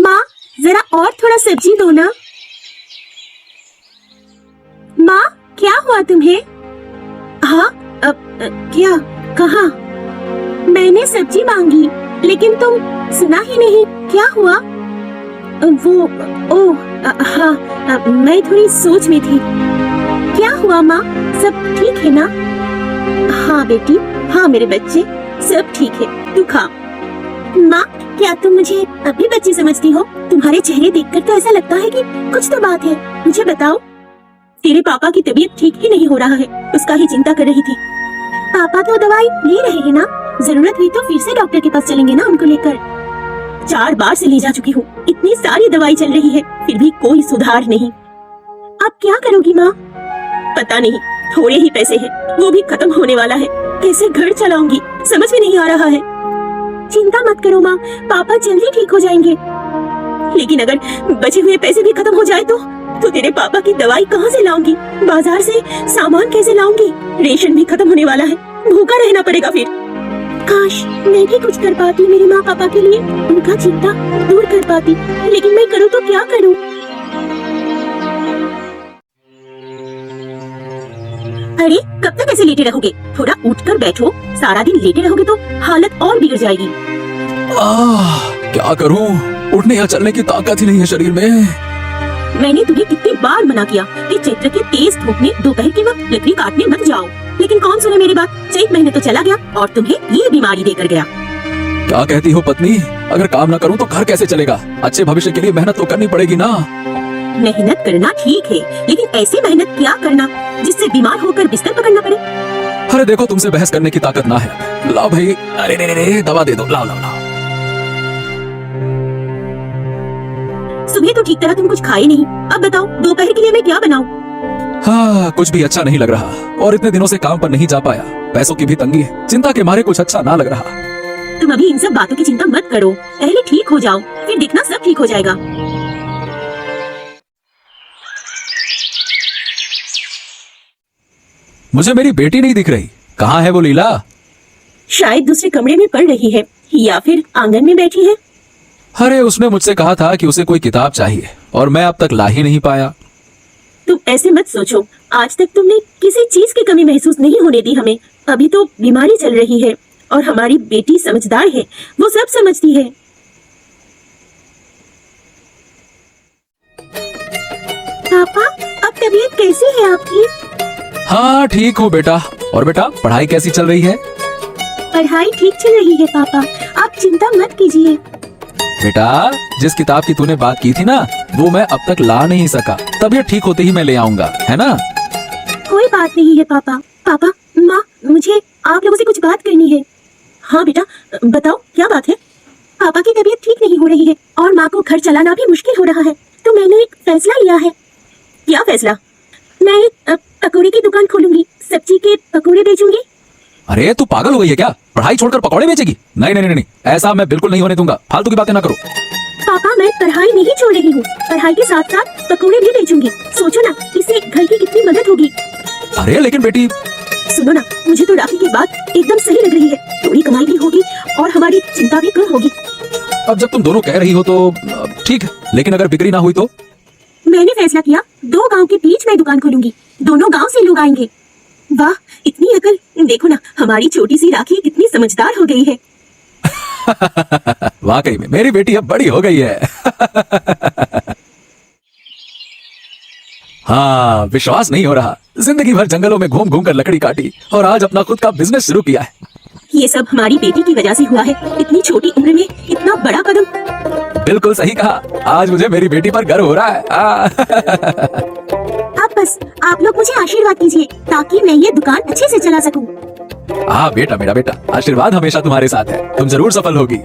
माँ जरा और थोड़ा सब्जी दो ना। माँ क्या हुआ तुम्हें? हाँ क्या? कहाँ? मैंने सब्जी मांगी लेकिन तुम सुना ही नहीं। क्या हुआ? वो हाँ मैं थोड़ी सोच में थी। क्या हुआ माँ? सब ठीक है ना? हाँ बेटी, हाँ मेरे बच्चे, सब ठीक है। तू खा। माँ क्या तुम मुझे अभी बच्ची समझती हो? तुम्हारे चेहरे देखकर तो ऐसा लगता है कि कुछ तो बात है। मुझे बताओ। तेरे पापा की तबीयत ठीक ही नहीं हो रहा है, उसका ही चिंता कर रही थी। पापा तो दवाई ले रहे हैं ना, जरूरत हुई तो फिर से डॉक्टर के पास चलेंगे ना उनको लेकर। 4 बार से ले जा चुकी हूँ, इतनी सारी दवाई चल रही है फिर भी कोई सुधार नहीं। अब क्या करोगी माँ? पता नहीं, थोड़े ही पैसे हैं, वो भी खत्म होने वाला है। कैसे घर चलाऊंगी समझ में नहीं आ रहा है। चिंता मत करो माँ, पापा जल्दी ठीक हो जाएंगे। लेकिन अगर बचे हुए पैसे भी खत्म हो जाए तो तेरे पापा की दवाई कहाँ से लाऊंगी? बाजार से सामान कैसे लाऊंगी? रेशन भी खत्म होने वाला है, भूखा रहना पड़ेगा फिर। काश मैं भी कुछ कर पाती मेरे माँ पापा के लिए, उनका चिंता दूर कर पाती। लेकिन मैं करूँ तो क्या करूँ? अरे कब तक ऐसे लेटे रहोगे? थोड़ा उठकर बैठो, सारा दिन लेटे रहोगे तो हालत और बिगड़ जाएगी। क्या करूं? उठने या चलने की ताकत ही नहीं है शरीर में। मैंने तुम्हें कितनी बार मना किया कि चैत्र के तेज धूप में दोपहर के वक्त लकड़ी काटने मत जाओ, लेकिन कौन सुने मेरी बात। चैत महीने तो चला गया और तुम्हें ये बीमारी देकर गया। क्या कहती हो पत्नी? अगर काम न करूं तो घर कैसे चलेगा? अच्छे भविष्य के लिए मेहनत तो करनी पड़ेगी ना। मेहनत करना ठीक है, लेकिन ऐसी मेहनत क्या करना जिससे बीमार होकर बिस्तर पकड़ना पड़े। अरे देखो, तुमसे बहस करने की ताकत ना है। लाओ भाई, अरे दवा दे दो, लाओ लाओ लाओ। सुबह तो ठीक तरह तुम कुछ खाए नहीं, अब बताओ दोपहर के लिए मैं क्या बनाऊं? हाँ, कुछ भी अच्छा नहीं लग रहा और इतने दिनों से काम पर नहीं जा पाया। पैसों की भी तंगी है, चिंता के मारे कुछ अच्छा ना लग रहा। तुम अभी इन सब बातों की चिंता मत करो, पहले ठीक हो जाओ, फिर देखना सब ठीक हो जाएगा। मुझे मेरी बेटी नहीं दिख रही, कहाँ है वो लीला? शायद दूसरे कमरे में पढ़ रही है या फिर आंगन में बैठी है। अरे उसने मुझसे कहा था कि उसे कोई किताब चाहिए और मैं अब तक ला ही नहीं पाया। तुम ऐसे मत सोचो, आज तक तुमने किसी चीज की कमी महसूस नहीं होने दी हमें। अभी तो बीमारी चल रही है और हमारी बेटी समझदार है, वो सब समझती है। पापा अब तबीयत कैसी है आपकी? हाँ ठीक हूँ बेटा। और बेटा पढ़ाई कैसी चल रही है? पढ़ाई ठीक चल रही है पापा, आप चिंता मत कीजिए। बेटा जिस किताब की तूने बात की थी ना, वो मैं अब तक ला नहीं सका। तबीयत ठीक होते ही मैं ले आऊंगा, है ना? कोई बात नहीं है पापा। पापा माँ, मुझे आप लोगों से कुछ बात करनी है। हाँ बेटा बताओ क्या बात है? पापा की तबीयत ठीक नहीं हो रही है और माँ को घर चलाना भी मुश्किल हो रहा है, तो मैंने एक फैसला लिया है। क्या फैसला? मैं पकौड़े की दुकान खोलूंगी, सब्जी के पकौड़े बेचूंगी। अरे तू पागल हो गई है क्या? पढ़ाई छोड़कर पकौड़े बेचेगी? नहीं नहीं नहीं, ऐसा मैं बिल्कुल नहीं होने दूंगा। फालतू की बातें ना करो। पापा मैं पढ़ाई नहीं छोड़ रही हूँ, पढ़ाई के साथ साथ पकौड़े भी बेचूंगी। सोचो ना, इससे घर की कितनी मदद होगी। अरे लेकिन बेटी सुनो ना, मुझे तो राखी की बात एकदम सही लग रही है। थोड़ी कमाई भी होगी और हमारी चिंता भी कम होगी। अब जब तुम दोनों कह रही हो तो ठीक है, लेकिन अगर बिक्री ना हुई तो? मैंने फैसला किया, 2 गांव के बीच में दुकान खोलूंगी, दोनों गांव से लोग आएंगे। वाह इतनी अकल! देखो ना हमारी छोटी सी राखी कितनी समझदार हो गई है। वाकई में मेरी बेटी अब बड़ी हो गई है। हाँ विश्वास नहीं हो रहा, जिंदगी भर जंगलों में घूम घूम कर लकड़ी काटी और आज अपना खुद का बिजनेस शुरू किया है। ये सब हमारी बेटी की वजह से हुआ है। इतनी छोटी उम्र में इतना बड़ा कदम। बिल्कुल सही कहा, आज मुझे मेरी बेटी पर गर्व हो रहा है। अब बस आप लोग मुझे आशीर्वाद कीजिए ताकि मैं ये दुकान अच्छे से चला सकूं। हाँ बेटा, मेरा बेटा, आशीर्वाद हमेशा तुम्हारे साथ है, तुम जरूर सफल होगी।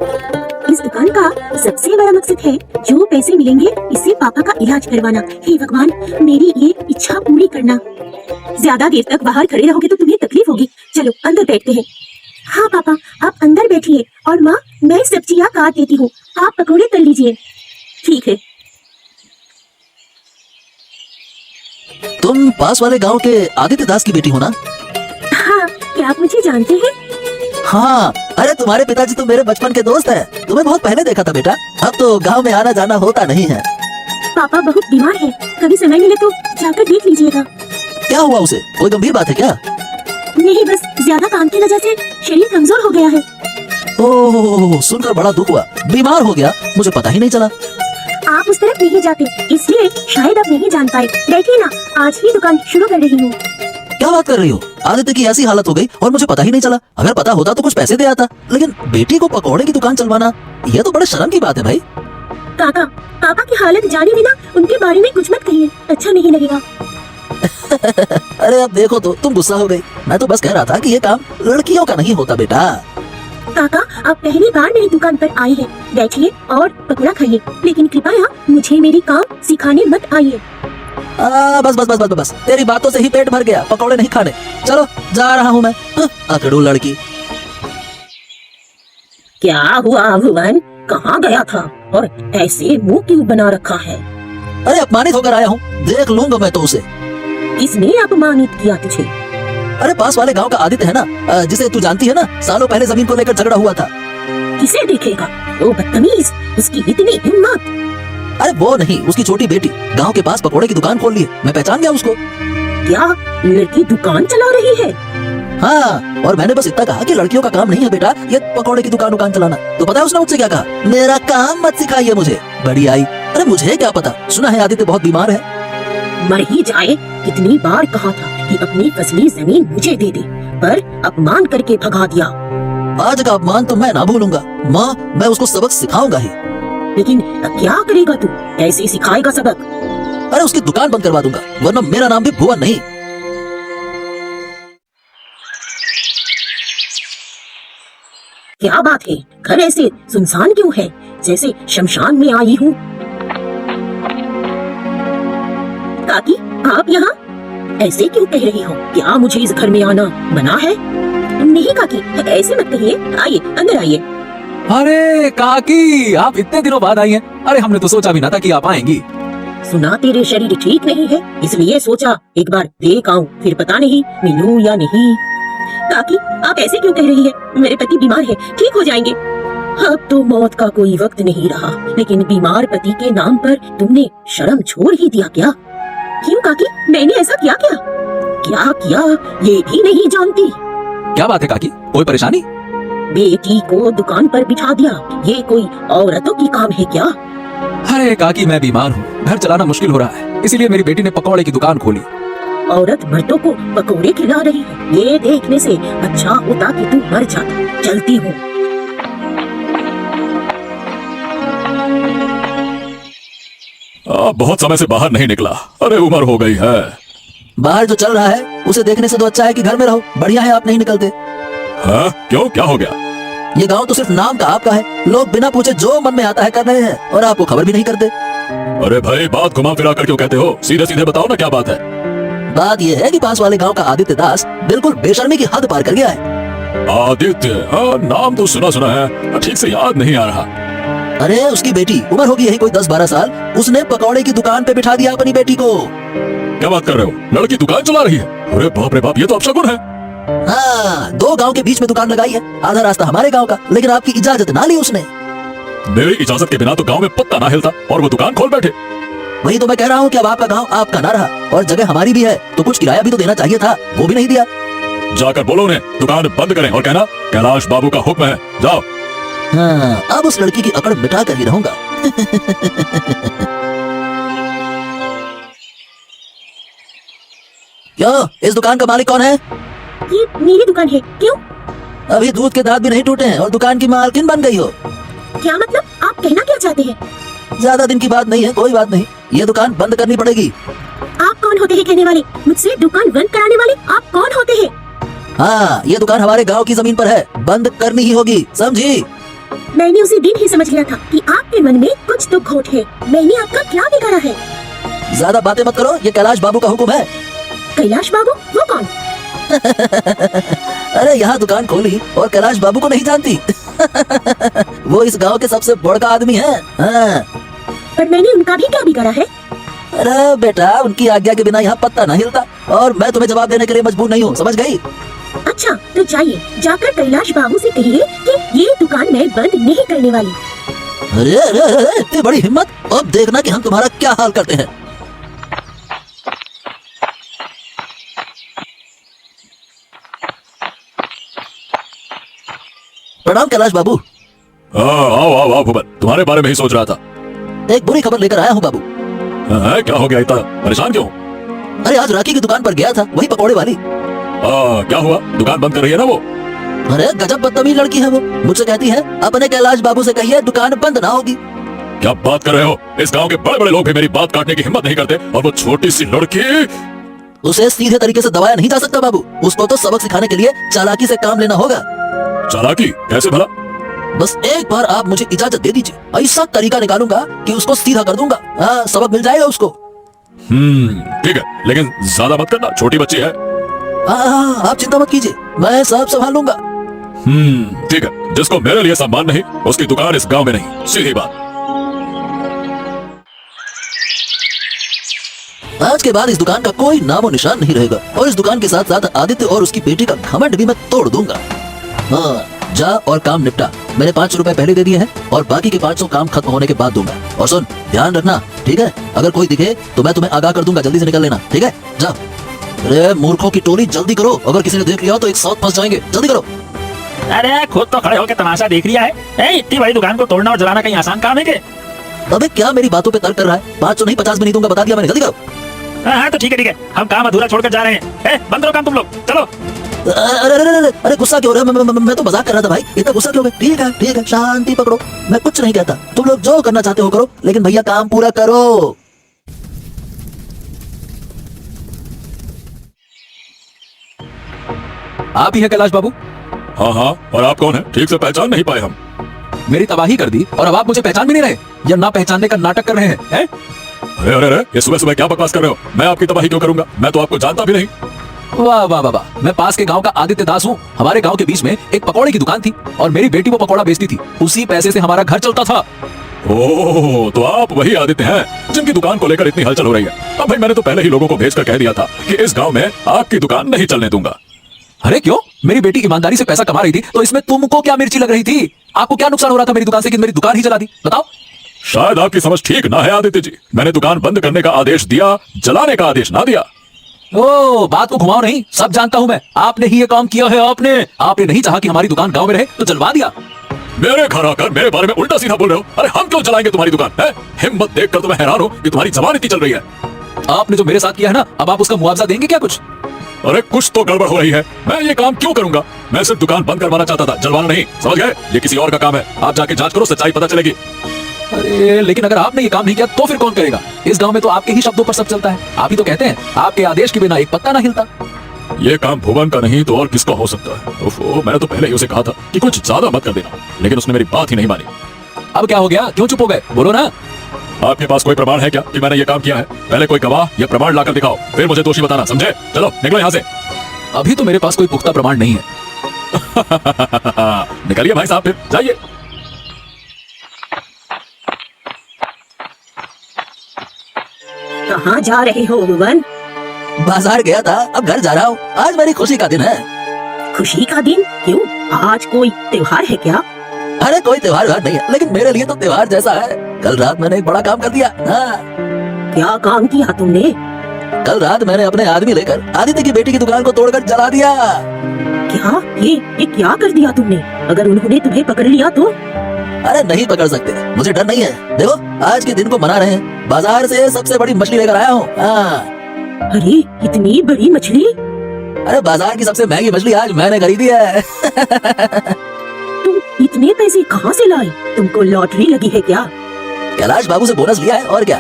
इस दुकान का सबसे बड़ा मकसद है जो पैसे मिलेंगे इससे पापा का इलाज करवाना। हे भगवान मेरी ये इच्छा पूरी करना। ज्यादा देर तक बाहर खड़े रहोगे तो तुम्हें तकलीफ होगी, चलो अंदर बैठते हैं। हाँ पापा आप अंदर बैठिए और माँ मैं सब्जियाँ काट देती हूँ, आप पकौड़े तल लीजिए। ठीक है। तुम पास वाले गांव के आदित्य दास की बेटी हो ना? हाँ, क्या आप मुझे जानते हैं? हाँ, अरे तुम्हारे पिताजी तो मेरे बचपन के दोस्त हैं। तुम्हें बहुत पहले देखा था बेटा। अब तो गांव में आना जाना होता नहीं है। पापा बहुत बीमार है, कभी समय मिले तो जाकर देख लीजिएगा। क्या हुआ उसे? कोई गंभीर बात है क्या? नहीं, बस ज्यादा काम की वजह से शरीर कमजोर हो गया है। ओह, सुनकर बड़ा दुख हुआ। बीमार हो गया, मुझे पता ही नहीं चला। आप उस तरफ नहीं जाते, इसलिए शायद आप नहीं जान पाए। देखिए ना, आज ही दुकान शुरू कर रही हूँ। क्या बात कर रही हो? आदित्य की ऐसी हालत हो गई और मुझे पता ही नहीं चला। अगर पता होता तो कुछ पैसे दे आता, लेकिन बेटी को पकौड़े की दुकान चलवाना, यह तो बड़े शर्म की बात है भाई। काका, पापा की हालत जाने बिना उनके बारे में कुछ मत कहिए, अच्छा नहीं लगेगा। अरे अब देखो तो तुम गुस्सा हो गई। मैं तो बस कह रहा था कि ये काम लड़कियों का नहीं होता बेटा। काका, आप पहली बार मेरी दुकान पर आए हैं, बैठिए और पकौड़ा खाइए, लेकिन कृपया मुझे मेरी काम सिखाने मत आइए। बस बस बस बस बस, तेरी बातों से ही पेट भर गया, पकौड़े नहीं खाने। चलो जा रहा हूँ मैं। अकड़ू लड़की। क्या हुआ भुवन, कहाँ गया था और ऐसे मुंह क्यों बना रखा है? अरे अपमानित होकर आया हूँ, देख लूंगा मैं तो उसे। किसने अपमानित किया तुझे? अरे पास वाले गांव का आदित्य है ना, जिसे तू जानती है ना, सालों पहले जमीन को लेकर झगड़ा हुआ था। किसे देखेगा वो बदतमीज, उसकी इतनी हिम्मत। अरे वो नहीं, उसकी छोटी बेटी गांव के पास पकोड़े की दुकान खोल ली है। मैं पहचान गया उसको। क्या लड़की दुकान चला रही है? हाँ, और मैंने बस इतना कहा कि लड़कियों का काम नहीं है बेटा ये पकोड़े की दुकान चलाना। तो पता है उसने मुझसे क्या कहा? मेरा काम मत सिखाइए मुझे। बड़ी आई। अरे मुझे क्या पता, सुना है आदित्य बहुत बीमार है। मर ही जाए, कितनी बार कहा था कि अपनी फसली जमीन मुझे दे दे, पर अपमान करके भगा दिया। आज का अपमान तो मैं ना भूलूंगा माँ, मैं उसको सबक सिखाऊंगा ही। लेकिन क्या करेगा तू, कैसे सिखाएगा सबक? अरे उसकी दुकान बंद करवा दूंगा, वरना मेरा नाम भी भुवन नहीं। क्या बात है, घर ऐसे सुनसान क्यों है, जैसे शमशान में आई हूँ। काकी, आप यहाँ ऐसे क्यों कह रही हो? क्या मुझे इस घर में आना मना है? नहीं काकी, ऐसे मत कहिए, आइए अंदर आइए। अरे काकी, आप इतने दिनों बाद आई हैं। अरे हमने तो सोचा भी ना था कि आप आएंगी। सुना तेरे शरीर ठीक नहीं है, इसलिए सोचा एक बार देख आऊं, फिर पता नहीं मिलूं या नहीं। काकी, आप ऐसे क्यों कह रही है? मेरे पति बीमार है, ठीक हो जाएंगे। अब तो मौत का कोई वक्त नहीं रहा, लेकिन बीमार पति के नाम पर तुमने शर्म छोड़ ही दिया क्या? क्यों काकी, मैंने ऐसा क्या किया? क्या किया ये भी नहीं जानती। क्या बात है काकी, कोई परेशानी? बेटी को दुकान पर बिठा दिया, ये कोई औरतों की काम है क्या? अरे काकी, मैं बीमार हूँ, घर चलाना मुश्किल हो रहा है, इसीलिए मेरी बेटी ने पकौड़े की दुकान खोली। औरत मर्दों को पकौड़े खिला रही है, ये देखने से अच्छा होता कि तू मर जाता। चलती हूँ। बहुत समय से बाहर नहीं निकला। अरे उम्र हो गई है। बाहर जो चल रहा है उसे देखने से तो अच्छा है कि घर में रहो। बढ़िया है आप नहीं निकलते। हाँ, क्यों, क्या हो गया? ये गांव तो सिर्फ नाम का आपका है, लोग बिना पूछे जो मन में आता है कर रहे हैं और आपको खबर भी नहीं करते। अरे भाई, बात घुमा फिरा कर क्यों कहते हो? सीधे सीधे बताओ ना क्या बात है। बात ये है कि पास वाले गांव का आदित्य दास बिल्कुल बेशर्मी की हद पार कर गया है। आदित्य? हाँ, नाम तो सुना सुना है, ठीक से याद नहीं आ रहा। अरे उसकी बेटी, उम्र होगी यही कोई 10-12 साल, उसने पकौड़े की दुकान पे बिठा दिया अपनी बेटी को। क्या बात कर रहे हो? लड़की दुकान चला रही है? अरे बाप रे बाप, ये तो अपशगुन है। हाँ, 2 गांव के बीच में दुकान लगाई है, आधा रास्ता हमारे गांव का, लेकिन आपकी इजाजत ना ली उसने। मेरी इजाजत के बिना तो गांव में पत्ता ना हिलता और वो दुकान खोल बैठे। वही तो मैं कह रहा हूँ कि अब आपका गांव आपका ना रहा और जगह हमारी भी है, तो कुछ किराया भी तो देना चाहिए था, वो भी नहीं दिया। जाकर बोलो उन्हें दुकान बंद करें और कहना कैलाश बाबू का हुक्म है, जाओ। हाँ, अब उस लड़की की अकड़ मिटा कर ही रहूंगा। क्यों, इस दुकान का मालिक कौन है? ये मेरी दुकान है। क्यों? अभी दूध के दांत भी नहीं टूटे हैं और दुकान की मालकिन बन गई हो। क्या मतलब, आप कहना क्या चाहते हैं? ज्यादा दिन की बात नहीं है, कोई बात नहीं, ये दुकान बंद करनी पड़ेगी। आप कौन होते हैं कहने वाले? मुझसे दुकान बंद कराने वाले आप कौन होते हैं? हाँ, ये दुकान हमारे गांव की जमीन पर है, बंद करनी ही होगी, समझी? मैंने उसी दिन ही समझ लिया था कि आपके मन में कुछ तो खोट है। मैंने आपका क्या बिगाड़ा है? ज्यादा बातें मत करो, ये कैलाश बाबू का हुक्म है। कैलाश बाबू? वो कौन? अरे यहाँ दुकान खोली और कैलाश बाबू को नहीं जानती? वो इस गांव के सबसे बड़का आदमी है। हाँ। पर मैंने उनका भी क्या बिगाड़ा है? अरे बेटा, उनकी आज्ञा के बिना यहाँ पत्ता नहीं हिलता और मैं तुम्हें जवाब देने के लिए मजबूर नहीं हूँ, समझ गई? अच्छा तो जाइए, जाकर कैलाश बाबू से कहिए कि ये दुकान मैं बंद नहीं करने वाली। अरे अरे अरे अरे, इतनी बड़ी हिम्मत! अब देखना कि हम तुम्हारा क्या हाल करते हैं। प्रणाम कैलाश बाबू। आओ आओ आओ भूपत, तुम्हारे बारे में ही सोच रहा था। एक बुरी खबर लेकर आया हूँ बाबू। क्या हो गया, इतना परेशान क्यों? अरे आज राखी की दुकान पर गया था, वही पकौड़े वाली। क्या हुआ? दुकान बंद कर रही है ना वो? अरे गजब बदतमीज लड़की है वो। मुझसे कहती है अपने कैलाश बाबू से कहिए दुकान बंद ना होगी। क्या बात कर रहे हो? इस गांव के बड़े बड़े लोग भी मेरी बात काटने की हिम्मत नहीं करते, और वो छोटी सी लड़की। उसे सीधे तरीके से दबाया नहीं जा सकता बाबू। उसको तो सबक सिखाने के लिए चालाकी से काम लेना होगा। चालाकी कैसे भला? बस एक बार आप मुझे इजाजत दे दीजिए, ऐसा तरीका निकालूंगा कि उसको सीधा कर दूंगा। हाँ, सबक मिल जाएगा उसको। ठीक है, लेकिन ज्यादा मत करना, छोटी बच्ची है। हाँ, आप चिंता मत कीजिए, मैं सब संभाल लूंगा। ठीक है, जिसको मेरे लिए सम्मान नहीं, उसकी दुकान इस गांव में नहीं, सीधी बात। आज के बाद इस दुकान का कोई नामो निशान नहीं रहेगा, और इस दुकान के साथ साथ आदित्य और उसकी बेटी का घमंड भी मैं तोड़ दूंगा। हाँ, जा और काम निपटा। मैंने 500 रुपए पहले दे दिए हैं, और बाकी के 500 काम खत्म होने के बाद दूंगा। और सुन, ध्यान रखना, ठीक है? अगर कोई दिखे तो मैं तुम्हें आगाह कर दूंगा, जल्दी से निकल लेना, ठीक है? जाओ। अरे मूर्खों की टोली, जल्दी करो, अगर किसी ने देख लिया तो एक साथ फंस जाएंगे, जल्दी करो। अरे खुद तो खड़े होकर तमाशा देख लिया है। इतनी बड़ी दुकान को तोड़ना और जलाना कहीं आसान काम है क्या? अबे क्या मेरी बातों पे तर्क कर रहा है? 500 नहीं 50 भी नहीं दूंगा, बता दिया मैंने, जल्दी करो। हाँ तो ठीक है, हम काम अधूरा छोड़कर जा रहे हैं। बंद करो काम तुम लोग, चलो। अरे अरे अरे अरे गुस्सा क्यों हो रहा है? मैं तो मजाक कर रहा था भाई, इतना गुस्सा क्यों हो गए? ठीक है, शांति पकड़ो, मैं कुछ नहीं कहता। तुम लोग जो करना चाहते हो करो, लेकिन भैया काम पूरा करो। आप ही है कैलाश बाबू? हाँ, और आप कौन है? ठीक से पहचान नहीं पाए हम। मेरी तबाही कर दी और अब आप मुझे पहचान भी नहीं रहे, या ना पहचानने का नाटक कर रहे हैं, हैं? अरे अरे अरे, ये सुबह सुबह क्या बकवास कर रहे हो? मैं आपकी तबाही क्यों करूंगा? मैं तो आपको जानता भी नहीं। वाह वाह वाह वाह, मैं पास के गांव का आदित्य दास हूँ। हमारे गांव के बीच में एक पकौड़े की दुकान थी, और मेरी बेटी वो पकौड़ा बेचती थी। उसी पैसे से हमारा घर चलता था। ओह, तो आप वही आदित्य हैं जिनकी दुकान को लेकर इतनी हलचल हो रही है। अब भाई, मैंने तो पहले ही लोगों को भेजकर कह दिया था कि इस गांव में आपकी दुकान नहीं चलने दूंगा। अरे क्यों? मेरी बेटी ईमानदारी से पैसा कमा रही थी, तो इसमें तुमको क्या मिर्ची लग रही थी? आपको क्या नुकसान हो रहा था मेरी दुकान से कि मेरी दुकान ही जला दी? बताओ। शायद आपकी समझ ठीक ना है आदित्य जी। मैंने दुकान बंद करने का आदेश दिया, जलाने का आदेश ना दिया। ओ, बात को घुमाओ नहीं, सब जानता हूँ मैं। आपने ही ये काम किया है। आपने नहीं चाहा कि हमारी दुकान गांव में रहे, तो जलवा दिया। मेरे घर आकर मेरे बारे में उल्टा सीधा बोल रहे हो? अरे हम क्यों जलाएंगे तुम्हारी दुकान है? हिम्मत देखकर तो मैं हैरान हूँ कि तुम्हारी जबान इतनी चल रही है। आपने जो मेरे साथ किया है ना, अब आप उसका मुआवजा देंगे क्या कुछ? अरे कुछ तो गड़बड़ हो रही है। मैं ये काम क्यों करूंगा? मैं सिर्फ दुकान बंद करवाना चाहता था, जलवाना नहीं, समझ गए? ये किसी और का काम है, आप जाके जांच करो, सच्चाई पता चलेगी। अरे लेकिन अगर आपने ये काम नहीं किया तो फिर कौन करेगा? इस गांव में तो आपके ही शब्दों पर सब चलता है। आप ही तो कहते हैं आपके आदेश के बिना एक पत्ता ना हिलता। ये काम भुवन का नहीं तो और किसका हो सकता है? ओफो, मैंने तो पहले ही उसे कहा था कि कुछ ज्यादा मत कर देना, लेकिन उसने मेरी बात ही नहीं मानी। अब क्या हो गया? क्यों चुप हो गए? बोलो ना। आपके पास कोई प्रमाण है क्या कि मैंने ये काम किया है? पहले कोई गवाह या प्रमाण लाकर दिखाओ, फिर मुझे दोषी बताना, समझे? चलो निकलो यहाँ से। अभी तो मेरे पास कोई पुख्ता प्रमाण नहीं है। निकलिए भाई साहब, फिर जाइए। कहाँ जा रहे हो भुवन? बाजार गया था, अब घर जा रहा हूँ। आज मेरी खुशी का दिन है। खुशी का दिन? क्यों, आज कोई त्योहार है क्या? अरे कोई त्योहार नहीं है, लेकिन मेरे लिए तो त्योहार जैसा है। कल रात मैंने एक बड़ा काम कर दिया। हाँ। क्या काम किया तुमने? कल रात मैंने अपने आदमी लेकर आदित्य की बेटी की दुकान को तोड़कर जला दिया। क्या? ये क्या कर दिया तुमने? अगर उन्होंने तुम्हें पकड़ लिया तो? अरे नहीं पकड़ सकते, मुझे डर नहीं है। देखो आज के दिन को मना रहे हैं, बाजार से सबसे बड़ी मछली लेकर आया हूँ। हाँ। अरे इतनी बड़ी मछली? अरे बाजार की सबसे महंगी मछली आज मैंने खरीदी है। तुम इतने पैसे कहाँ से लाए? तुमको लॉटरी लगी है क्या? कैलाश बाबू से बोनस लिया है, और क्या।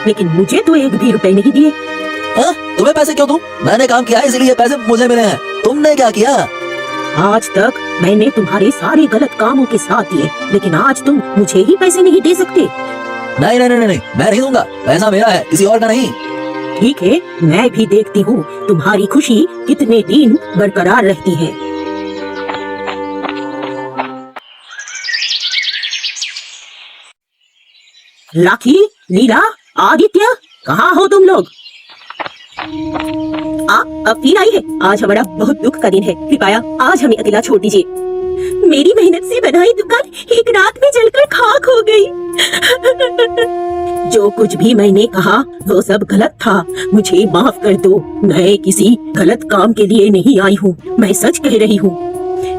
लेकिन मुझे तो 1 भी रुपए नहीं दिए। हाँ? तुम्हें पैसे क्यों दूं? मैंने काम किया है इसलिए पैसे मुझे मिले हैं। तुमने क्या किया? आज तक मैंने तुम्हारे सारे गलत कामों के साथ दिए, लेकिन आज तुम मुझे ही पैसे नहीं दे सकते। नहीं नहीं नहीं नहीं, मैं नहीं दूंगा। पैसा मेरा है, किसी और का नहीं। ठीक है, मैं भी देखती हूँ तुम्हारी खुशी कितने दिन बरकरार रहती है। राखी, लीला, आदित्य, कहाँ हो तुम लोग? अब फिर आई है। आज हमारा बहुत दुख का दिन है। कृपया आज हमें अकेला छोड़ दीजिए। मेरी मेहनत से बनाई दुकान एक रात में जलकर खाक हो गई। जो कुछ भी मैंने कहा वो सब गलत था। मुझे माफ कर दो। मैं किसी गलत काम के लिए नहीं आई हूँ। मैं सच कह रही हूँ।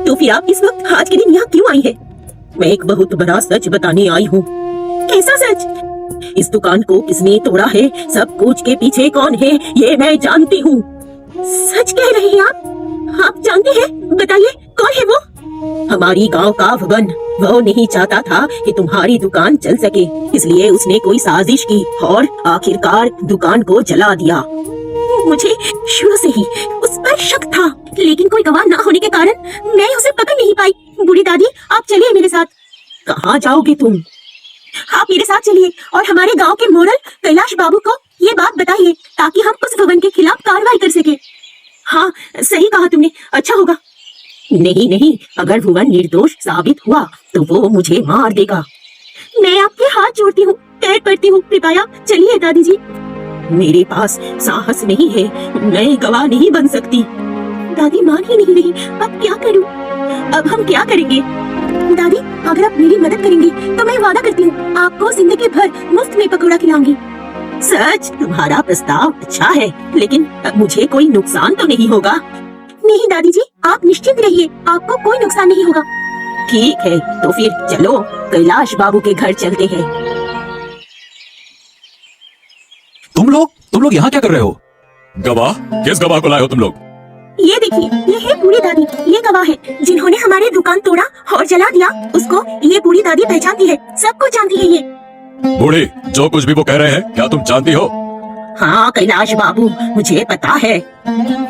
तो फिर आप इस वक्त आज के दिन यहाँ क्यों आई है? मैं एक बहुत बड़ा सच बताने आई हूँ। कैसा सच? इस दुकान को किसने तोड़ा है, सब कुछ के पीछे कौन है, ये मैं जानती हूँ। सच कह रहे हैं आप जानते हैं? बताइए कौन है वो? हमारी गांव का भुवन। वो नहीं चाहता था कि तुम्हारी दुकान चल सके, इसलिए उसने कोई साजिश की और आखिरकार दुकान को जला दिया। मुझे शुरू से ही उस पर शक था, लेकिन कोई गवाह न होने के कारण मैं उसे पकड़ नहीं पाई। बूढ़ी दादी, आप चलिए मेरे साथ। कहाँ जाओगे तुम? आप मेरे साथ चलिए और हमारे गांव के मोरल कैलाश बाबू को ये बात बताइए, ताकि हम उस भवन के खिलाफ कार्रवाई कर सके। हाँ, सही कहा तुमने, अच्छा होगा। नहीं, अगर भुवन निर्दोष साबित हुआ तो वो मुझे मार देगा। मैं आपके हाथ जोड़ती हूँ, पैर पड़ती हूँ, कृपया चलिए दादी जी। मेरे पास साहस नहीं है, मैं गवाह नहीं बन सकती। दादी मान ही नहीं रही, अब क्या करूँ? अब हम क्या करेंगे? दादी, अगर आप मेरी मदद करेंगी तो मैं वादा करती हूँ आपको जिंदगी भर मुफ्त में पकौड़ा खिलाऊंगी। सच? तुम्हारा प्रस्ताव अच्छा है, लेकिन मुझे कोई नुकसान तो नहीं होगा? नहीं दादी जी, आप निश्चिंत रहिए, आपको कोई नुकसान नहीं होगा। ठीक है, तो फिर चलो कैलाश बाबू के घर चलते हैं। तुम लोग यहाँ क्या कर रहे हो? गवाह? किस गवाह को लाए हो तुम लोग? ये देखिए, ये है बूढ़ी दादी। ये गवाह है जिन्होंने हमारी दुकान तोड़ा और जला दिया। उसको ये बूढ़ी दादी पहचानती है, सबको जानती है ये। बूढ़ी, जो कुछ भी वो कह रहे हैं क्या तुम जानती हो? हाँ कैलाश बाबू, मुझे पता है।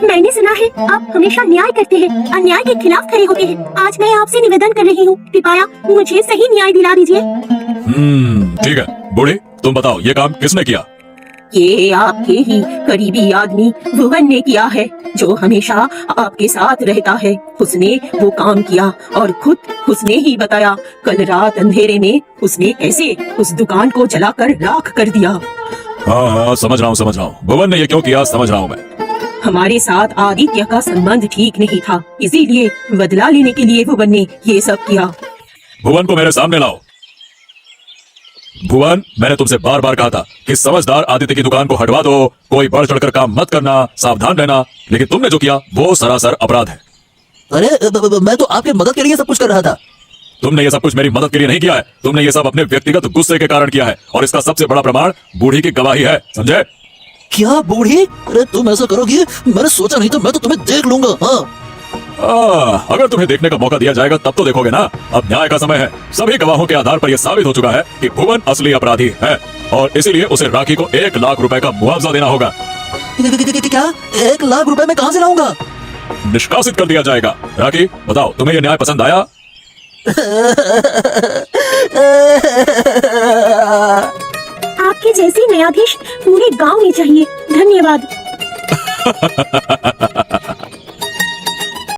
मैंने सुना है आप हमेशा न्याय करते हैं, अन्याय के खिलाफ खड़े होते हैं। आज मैं आपसे निवेदन कर रही हूँ, कृपया मुझे सही न्याय दिला दीजिए। ठीक है। बूढ़ी, तुम बताओ ये काम किसने किया? ये आपके ही करीबी आदमी भुवन ने किया है, जो हमेशा आपके साथ रहता है। उसने वो काम किया और खुद उसने ही बताया। कल रात अंधेरे में उसने कैसे उस दुकान को जलाकर राख कर दिया। हाँ, समझ रहा हूँ। भुवन ने ये क्यों किया समझ रहा हूँ मैं। हमारे साथ आदित्य का संबंध ठीक नहीं था, इसीलिए बदला लेने के लिए भुवन ने ये सब किया। भुवन को मेरे सामने लाओ। भुवन, मैंने तुमसे बार बार कहा था कि समझदार आदित्य की दुकान को हटवा दो, कोई बढ़ चढ़कर काम मत करना, सावधान रहना, लेकिन तुमने जो किया वो सरासर अपराध है। अरे मैं तो आपकी मदद के लिए सब कुछ कर रहा था। तुमने ये सब कुछ मेरी मदद के लिए नहीं किया है, तुमने ये सब अपने व्यक्तिगत गुस्से के कारण किया है, और इसका सबसे बड़ा प्रमाण बूढ़ी की गवाही है, समझे? क्या बूढ़ी? अरे तुम ऐसा करोगी? मैंने सोचा नहीं था, मैं तो तुम्हें देख लूंगा। हाँ, अगर तुम्हें देखने का मौका दिया जाएगा तब तो देखोगे ना। अब न्याय का समय है। सभी गवाहों के आधार पर यह साबित हो चुका है कि भुवन असली अपराधी है, और इसीलिए उसे राखी को 1 लाख रुपए का मुआवजा देना होगा। क्या 1 लाख रुपए मैं कहाँ से लाऊंगा? निष्कासित कर दिया जाएगा। राखी, बताओ तुम्हें यह न्याय पसंद आया? आपके जैसे न्यायाधीश पूरे गांव में चाहिए। धन्यवाद।